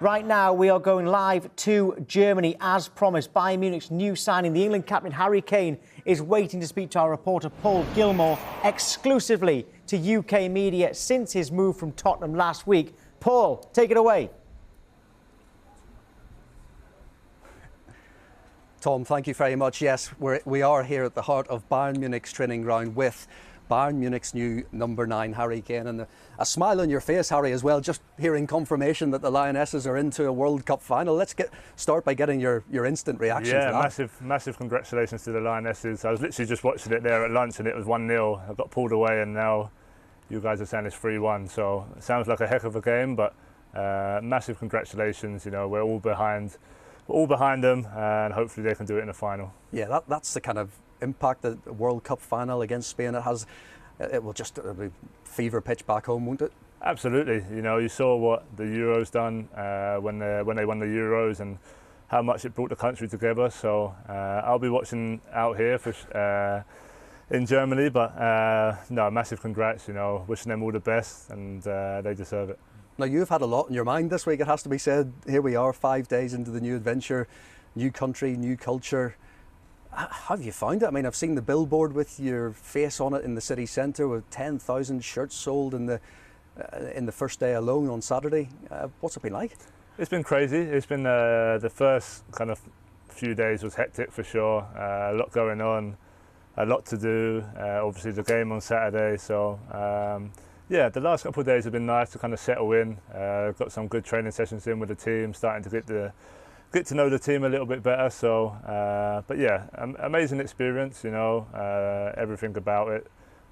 Right now, we are going live to Germany. As promised, Bayern Munich's new signing, the England captain Harry Kane, is waiting to speak to our reporter Paul Gilmore exclusively to UK media since his move from Tottenham last week. Paul, take it away. Tom, thank you very much. Yes, we are here at the heart of Bayern Munich's training ground with Bayern Munich's new number 9, Harry Kane. And a smile on your face, Harry, as well, just hearing confirmation that the Lionesses are into a World Cup final. Let's start by getting your instant reaction to that. Yeah, massive congratulations to the Lionesses. I was literally just watching it there at lunch and it was 1-0. I got pulled away and now you guys are saying it's 3-1. So it sounds like a heck of a game, but massive congratulations. You know, we're all behind them and hopefully they can do it in the final. Yeah, that's the kind of impact that the World Cup final against Spain it has. It will just be fever pitch back home, won't it? Absolutely. You know, you saw what the Euros done when they won the Euros and how much it brought the country together. So I'll be watching out here in Germany, but no, massive congrats. You know, wishing them all the best, and they deserve it. Now, you've had a lot in your mind this week, it has to be said. Here we are, 5 days into the new adventure, new country, new culture. How have you found it? I mean, I've seen the billboard with your face on it in the city centre with 10,000 shirts sold in the first day alone on Saturday. What's it been like? It's been crazy. It's been the first kind of few days was hectic for sure. A lot going on, a lot to do. Obviously the game on Saturday. So yeah, the last couple of days have been nice to kind of settle in. Got some good training sessions in with the team, starting to get to know the team a little bit better. So, but yeah, amazing experience, you know, everything about it.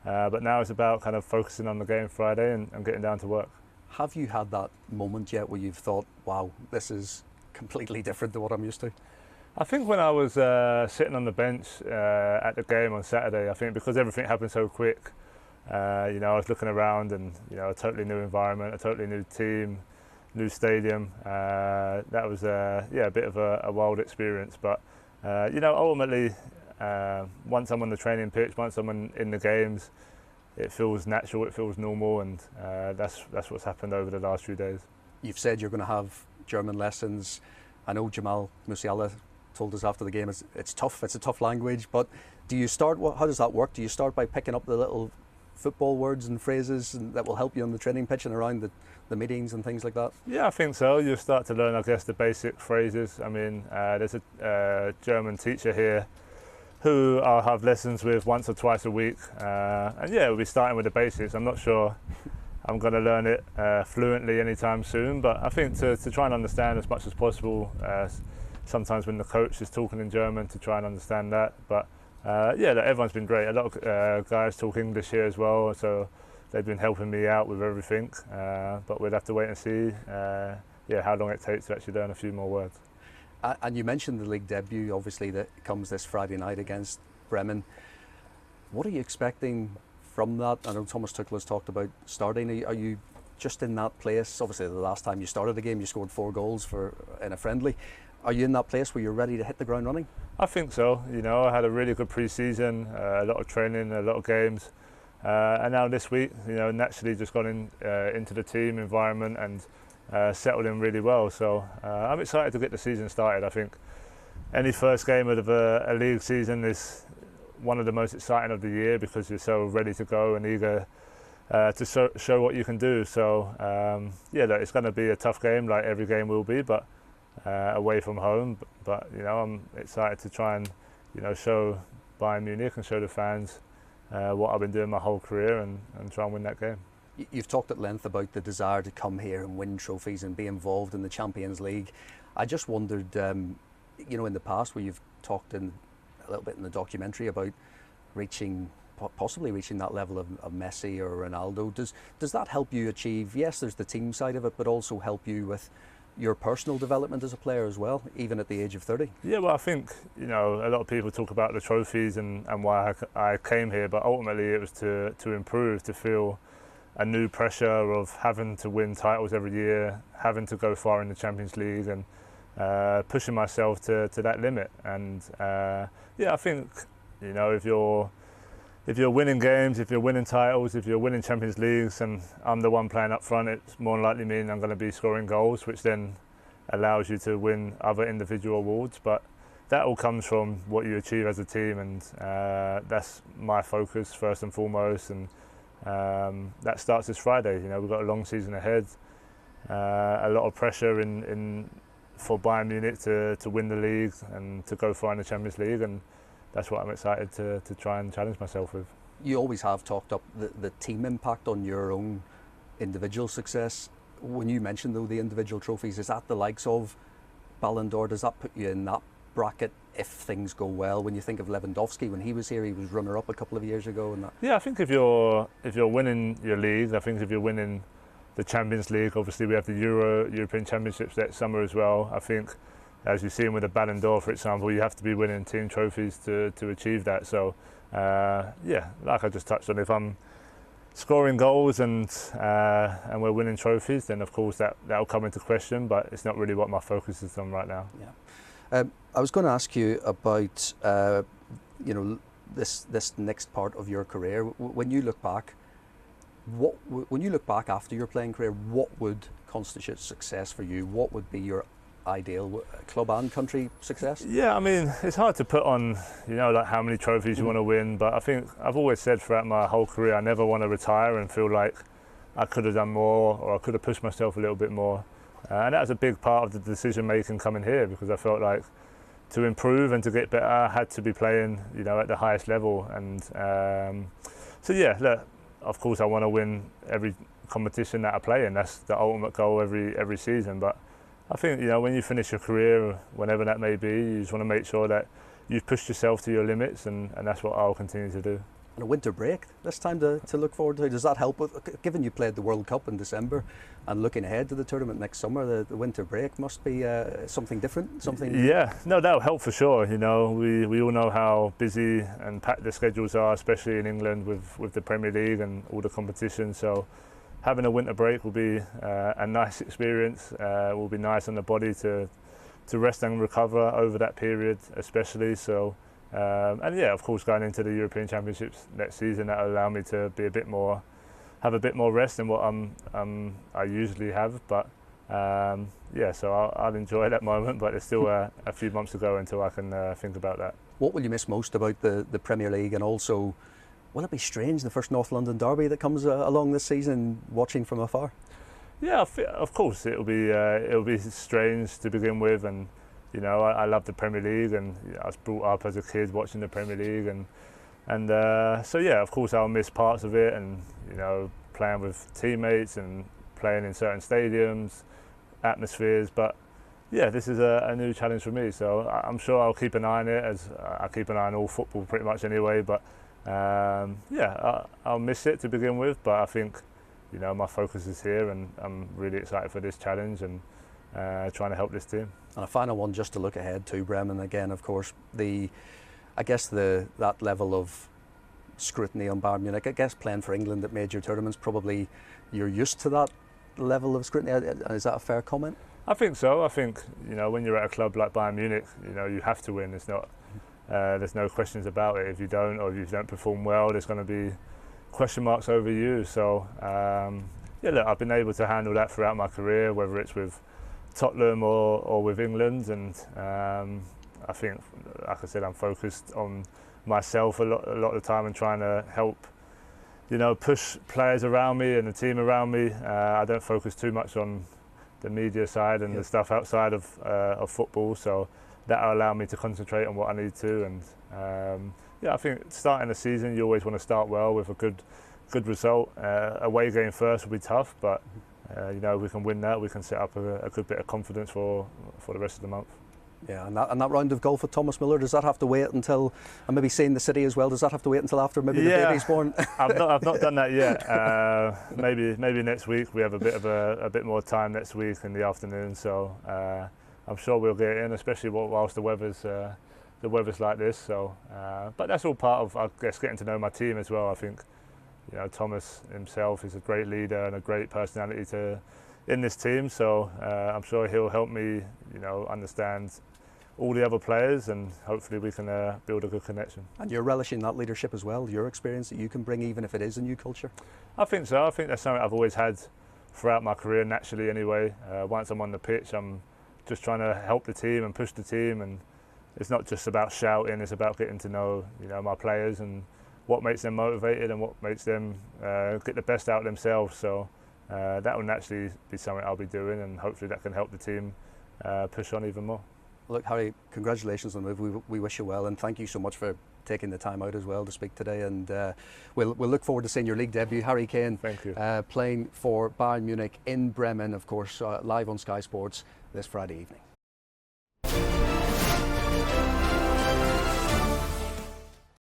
But now it's about kind of focusing on the game Friday and getting down to work. Have you had that moment yet where you've thought, wow, this is completely different to what I'm used to? I think when I was sitting on the bench at the game on Saturday, I think because everything happened so quick, you know, I was looking around and, you know, a totally new environment, a totally new team, new stadium. That was a bit of a wild experience, but you know, ultimately once I'm on the training pitch, once I'm in the games, it feels natural, it feels normal, and that's what's happened over the last few days. You've said you're going to have German lessons. I know Jamal Musiala told us after the game it's tough, it's a tough language, but do you start, how does that work? Do you start by picking up the little football words and phrases that will help you on the training pitch and around the meetings and things like that? Yeah, I think so. You start to learn, I guess, the basic phrases. I mean, there's a German teacher here who I'll have lessons with once or twice a week. And yeah, we'll be starting with the basics. I'm not sure I'm going to learn it fluently anytime soon, but I think to try and understand as much as possible, sometimes when the coach is talking in German, to try and understand that. But yeah, everyone's been great. A lot of guys talk English here as well, so they've been helping me out with everything. But we'll have to wait and see how long it takes to actually learn a few more words. And you mentioned the league debut, obviously, that comes this Friday night against Bremen. What are you expecting from that? I know Thomas Tuchel has talked about starting. Are you just in that place? Obviously, the last time you started the game, you scored 4 goals in a friendly. Are you in that place where you're ready to hit the ground running? I think so. You know, I had a really good pre-season, a lot of training, a lot of games. And now this week, you know, naturally just got into the team environment and settled in really well. So I'm excited to get the season started. I think any first game of a league season is one of the most exciting of the year because you're so ready to go and eager to show what you can do. So yeah, look, it's going to be a tough game, like every game will be, but away from home. But you know, I'm excited to try and, you know, show Bayern Munich and show the fans what I've been doing my whole career and try and win that game. You've talked at length about the desire to come here and win trophies and be involved in the Champions League. I just wondered, you know, in the past where you've talked a little bit in the documentary about possibly reaching that level of Messi or Ronaldo. Does that help you achieve, yes, there's the team side of it, but also help you with your personal development as a player as well, even at the age of 30? Yeah, well, I think, you know, a lot of people talk about the trophies and why I came here, but ultimately it was to improve, to feel a new pressure of having to win titles every year, having to go far in the Champions League, and pushing myself to that limit. And yeah, I think, you know, if you're winning games, if you're winning titles, if you're winning Champions Leagues, and I'm the one playing up front, it's more than likely mean I'm going to be scoring goals, which then allows you to win other individual awards, but that all comes from what you achieve as a team, and that's my focus first and foremost, and that starts this Friday. You know, we've got a long season ahead, a lot of pressure for Bayern Munich to win the league and to go far in the Champions League, and that's what I'm excited to try and challenge myself with. You always have talked up the team impact on your own individual success. When you mentioned, though, the individual trophies, is that the likes of Ballon d'Or? Does that put you in that bracket if things go well? When you think of Lewandowski, when he was here, he was runner-up a couple of years ago. And that. Yeah, I think if you're winning your league, I think if you're winning the Champions League, obviously we have the European Championships that summer as well. I think, as you've seen with the Ballon d'Or, for example, you have to be winning team trophies to achieve that. So, yeah, like I just touched on, if I'm scoring goals and we're winning trophies, then of course that'll come into question, but it's not really what my focus is on right now. Yeah. I was going to ask you about this next part of your career. When you look back, when you look back after your playing career, what would constitute success for you? What would be your ideal club and country success? Yeah, I mean, it's hard to put on, like how many trophies you want to win, but I think I've always said throughout my whole career I never want to retire and feel like I could have done more or I could have pushed myself a little bit more. And that was a big part of the decision making coming here, because I felt like to improve and to get better I had to be playing, at the highest level. And so yeah, look, of course I want to win every competition that I play in. That's the ultimate goal every season. But I think, when you finish your career, whenever that may be, you just want to make sure that you've pushed yourself to your limits, and that's what I'll continue to do. And a winter break this time to look forward to. Does that help? Given you played the World Cup in December and looking ahead to the tournament next summer, the winter break must be something different. Yeah, no, that'll help for sure. We all know how busy and packed the schedules are, especially in England with the Premier League and all the competition. So having a winter break will be a nice experience. Will be nice on the body to rest and recover over that period, especially. So. And yeah, of course, going into the European Championships next season, that'll allow me to be have a bit more rest than what I usually have. But yeah, so I'll enjoy that moment. But there's still a few months to go until I can think about that. What will you miss most about the Premier League, and also, will it be strange, the first North London derby that comes along this season, watching from afar? Yeah, of course it'll be strange to begin with, and. I love the Premier League, and I was brought up as a kid watching the Premier League, and so yeah, of course I'll miss parts of it, and playing with teammates and playing in certain stadiums, atmospheres. But yeah, this is a new challenge for me, so I'm sure I'll keep an eye on it, as I keep an eye on all football pretty much anyway. But yeah, I'll miss it to begin with, but I think my focus is here, and I'm really excited for this challenge and trying to help this team. And a final one just to look ahead to, Bremen, again, of course, that level of scrutiny on Bayern Munich. I guess playing for England at major tournaments, probably you're used to that level of scrutiny. Is that a fair comment? I think so. I think, when you're at a club like Bayern Munich, you have to win. It's not, there's no questions about it. If you don't, or if you don't perform well, there's going to be question marks over you. So, yeah, look, I've been able to handle that throughout my career, whether it's with Tottenham or with England, and I think, like I said, I'm focused on myself a lot of the time and trying to help, push players around me and the team around me. I don't focus too much on the media side and the stuff outside of football, so that'll allow me to concentrate on what I need to. And yeah, I think starting the season, you always want to start well with a good result. Away game first will be tough, but if we can win that, we can set up a good bit of confidence for the rest of the month. Yeah, and that round of golf with Thomas Müller, does that have to wait until, and maybe seeing the city as well, does that have to wait until after maybe the baby's born? I've not done that yet. Maybe next week. We have a bit more time next week in the afternoon, so I'm sure we'll get in, especially whilst the weather's like this. So, but that's all part of, I guess, getting to know my team as well. I think. Thomas himself is a great leader and a great personality in this team, so I'm sure he'll help me, understand all the other players, and hopefully we can build a good connection. And you're relishing that leadership as well, your experience that you can bring, even if it is a new culture? I think so. I think that's something I've always had throughout my career, naturally anyway. Once I'm on the pitch, I'm just trying to help the team and push the team, and it's not just about shouting, it's about getting to know, you know, my players and what makes them motivated and what makes them get the best out of themselves. So that will naturally be something I'll be doing, and hopefully that can help the team push on even more. Look, Harry, congratulations on the move. We wish you well, and thank you so much for taking the time out as well to speak today. And we'll look forward to seeing your league debut, Harry Kane. Thank you. Playing for Bayern Munich in Bremen, of course, live on Sky Sports this Friday evening.